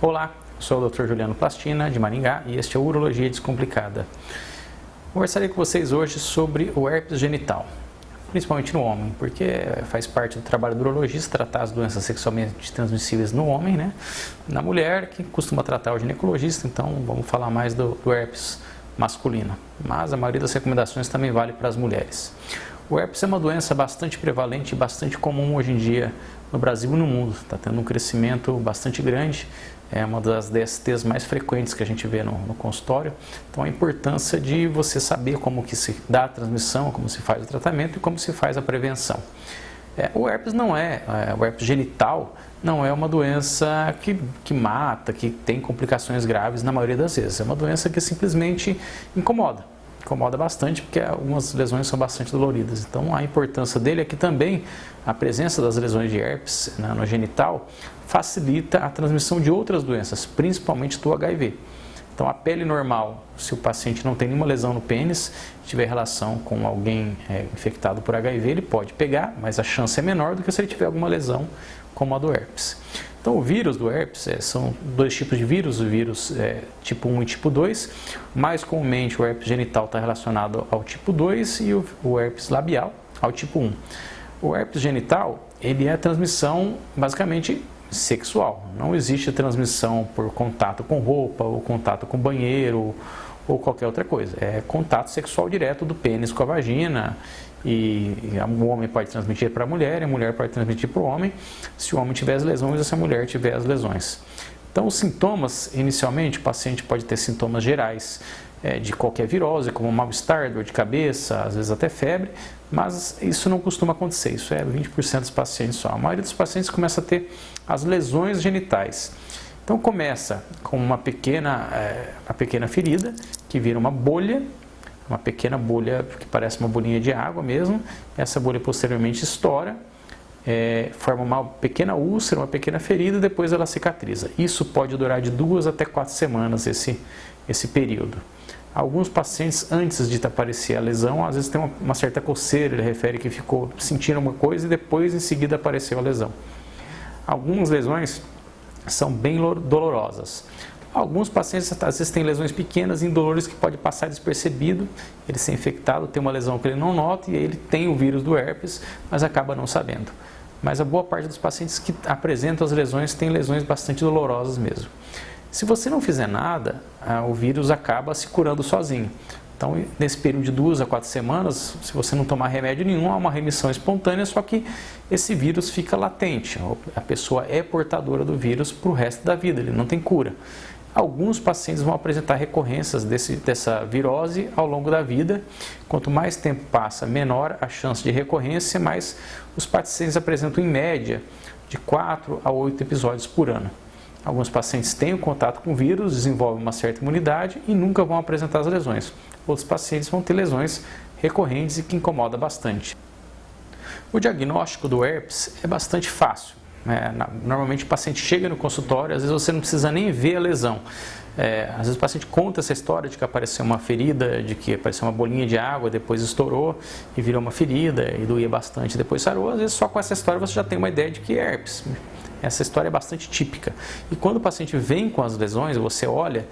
Olá, sou o Dr. Juliano Plastina, de Maringá, e este é o Urologia Descomplicada. Conversarei com vocês hoje sobre o herpes genital, principalmente no homem, porque faz parte do trabalho do urologista tratar as doenças sexualmente transmissíveis no homem, né? Na mulher, que costuma tratar o ginecologista, então vamos falar mais do herpes masculino. Mas a maioria das recomendações também vale para as mulheres. O herpes é uma doença bastante prevalente e bastante comum hoje em dia no Brasil e no mundo. Está tendo um crescimento bastante grande, é uma das DSTs mais frequentes que a gente vê no consultório. Então a importância de você saber como que se dá a transmissão, como se faz o tratamento e como se faz a prevenção. O herpes o herpes genital não é uma doença que mata, que tem complicações graves na maioria das vezes. É uma doença que simplesmente incomoda bastante, porque algumas lesões são bastante doloridas. Então a importância dele é que também a presença das lesões de herpes no genital facilita a transmissão de outras doenças, principalmente do HIV. Então a pele normal, se o paciente não tem nenhuma lesão no pênis, tiver relação com alguém infectado por HIV, ele pode pegar, mas a chance é menor do que se ele tiver alguma lesão como a do herpes. Então o vírus do herpes, são dois tipos de vírus, o vírus tipo 1 e tipo 2. Mais comumente o herpes genital está relacionado ao tipo 2 e o herpes labial ao tipo 1. O herpes genital, ele é a transmissão basicamente sexual. Não existe transmissão por contato com roupa ou contato com banheiro ou qualquer outra coisa. É contato sexual direto do pênis com a vagina. E o homem pode transmitir para a mulher pode transmitir para o homem, se o homem tiver as lesões ou se a mulher tiver as lesões. Então os sintomas, inicialmente o paciente pode ter sintomas gerais de qualquer virose, como mal-estar, dor de cabeça, às vezes até febre, mas isso não costuma acontecer, isso é 20% dos pacientes só. A maioria dos pacientes começa a ter as lesões genitais. Então começa com uma pequena ferida, que vira uma bolha, uma pequena bolha que parece uma bolinha de água mesmo. Essa bolha posteriormente estoura, forma uma pequena úlcera, uma pequena ferida e depois ela cicatriza. Isso pode durar de 2 até 4 semanas esse período. Alguns pacientes, antes de aparecer a lesão, às vezes tem uma certa coceira, ele refere que ficou sentindo uma coisa e depois em seguida apareceu a lesão. Algumas lesões são bem dolorosas. Alguns pacientes às vezes têm lesões pequenas, indolores, que pode passar despercebido, ele ser infectado, tem uma lesão que ele não nota e ele tem o vírus do herpes, mas acaba não sabendo. Mas a boa parte dos pacientes que apresentam as lesões tem lesões bastante dolorosas mesmo. Se você não fizer nada, o vírus acaba se curando sozinho. Então, nesse período de 2 a 4 semanas, se você não tomar remédio nenhum, há uma remissão espontânea, só que esse vírus fica latente. A pessoa é portadora do vírus para o resto da vida, ele não tem cura. Alguns pacientes vão apresentar recorrências dessa virose ao longo da vida. Quanto mais tempo passa, menor a chance de recorrência, mas os pacientes apresentam em média de 4 a 8 episódios por ano. Alguns pacientes têm contato com o vírus, desenvolvem uma certa imunidade e nunca vão apresentar as lesões. Outros pacientes vão ter lesões recorrentes e que incomodam bastante. O diagnóstico do herpes é bastante fácil. Normalmente o paciente chega no consultório, às vezes você não precisa nem ver a lesão. Às vezes o paciente conta essa história de que apareceu uma ferida, de que apareceu uma bolinha de água, depois estourou e virou uma ferida e doía bastante, depois sarou. Às vezes só com essa história você já tem uma ideia de que é herpes. Essa história é bastante típica. E quando o paciente vem com as lesões, você olha,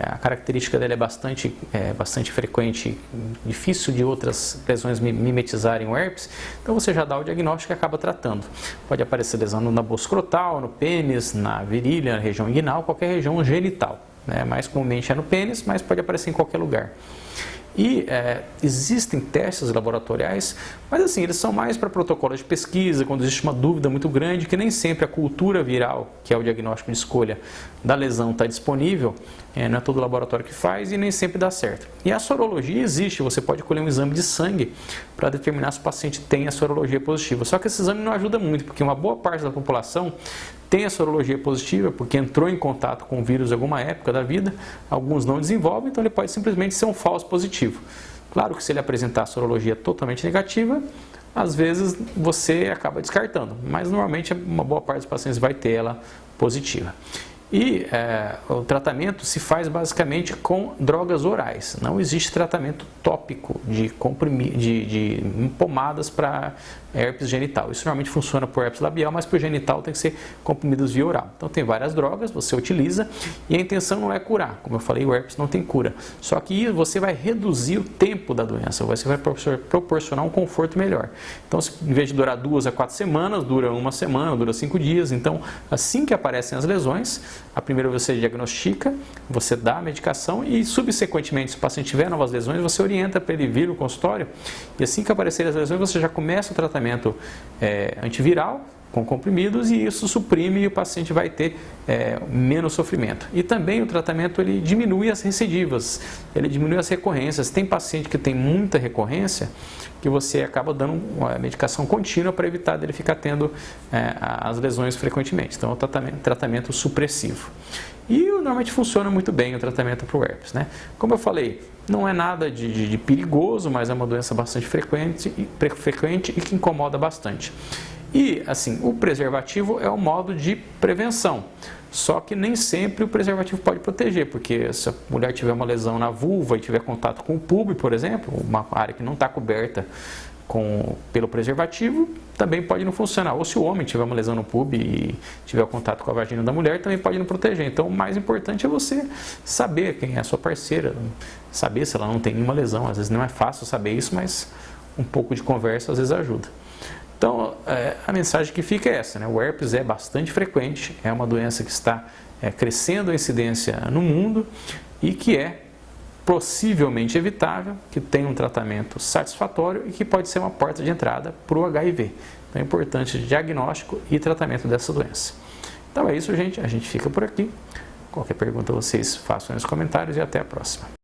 a característica dela é bastante frequente, difícil de outras lesões mimetizarem o herpes, então você já dá o diagnóstico e acaba tratando. Pode aparecer lesão na bolsa escrotal, no pênis, na virilha, na região inguinal, qualquer região genital. Mais comumente é no pênis, mas pode aparecer em qualquer lugar. E existem testes laboratoriais, mas assim, eles são mais para protocolos de pesquisa, quando existe uma dúvida muito grande, que nem sempre a cultura viral, que é o diagnóstico de escolha da lesão, está disponível, não é todo laboratório que faz e nem sempre dá certo. E a sorologia existe, você pode colher um exame de sangue para determinar se o paciente tem a sorologia positiva. Só que esse exame não ajuda muito, porque uma boa parte da população tem a sorologia positiva, porque entrou em contato com o vírus em alguma época da vida, alguns não desenvolvem, então ele pode simplesmente ser um falso positivo. Claro que se ele apresentar a sorologia totalmente negativa, às vezes você acaba descartando, mas normalmente uma boa parte dos pacientes vai ter ela positiva. E o tratamento se faz basicamente com drogas orais. Não existe tratamento tópico de pomadas para herpes genital. Isso normalmente funciona por herpes labial, mas para o genital tem que ser comprimidos via oral. Então tem várias drogas, você utiliza e a intenção não é curar. Como eu falei, o herpes não tem cura. Só que você vai reduzir o tempo da doença, você vai proporcionar um conforto melhor. Então, em vez de durar 2 a 4 semanas, dura 1 semana, dura 5 dias. Então, assim que aparecem as lesões, a primeira você diagnostica, você dá a medicação e, subsequentemente, se o paciente tiver novas lesões, você orienta para ele vir no consultório e assim que aparecerem as lesões, você já começa o tratamento antiviral com comprimidos e isso suprime e o paciente vai ter menos sofrimento. E também o tratamento ele diminui as recidivas, ele diminui as recorrências. Tem paciente que tem muita recorrência que você acaba dando uma medicação contínua para evitar dele ficar tendo as lesões frequentemente. Então é um tratamento supressivo. E normalmente funciona muito bem o tratamento para o herpes, né? Como eu falei, não é nada de perigoso, mas é uma doença bastante frequente e que incomoda bastante. E, assim, o preservativo é um modo de prevenção, só que nem sempre o preservativo pode proteger, porque se a mulher tiver uma lesão na vulva e tiver contato com o público, por exemplo, uma área que não está coberta pelo preservativo, também pode não funcionar. Ou se o homem tiver uma lesão no pub e tiver contato com a vagina da mulher, também pode não proteger. Então, o mais importante é você saber quem é a sua parceira, saber se ela não tem nenhuma lesão. Às vezes não é fácil saber isso, mas um pouco de conversa às vezes ajuda. Então, a mensagem que fica é essa, né? O herpes é bastante frequente, é uma doença que está crescendo a incidência no mundo e que é possivelmente evitável, que tem um tratamento satisfatório e que pode ser uma porta de entrada para o HIV. Então é importante diagnóstico e tratamento dessa doença. Então é isso, gente. A gente fica por aqui. Qualquer pergunta vocês façam nos comentários e até a próxima.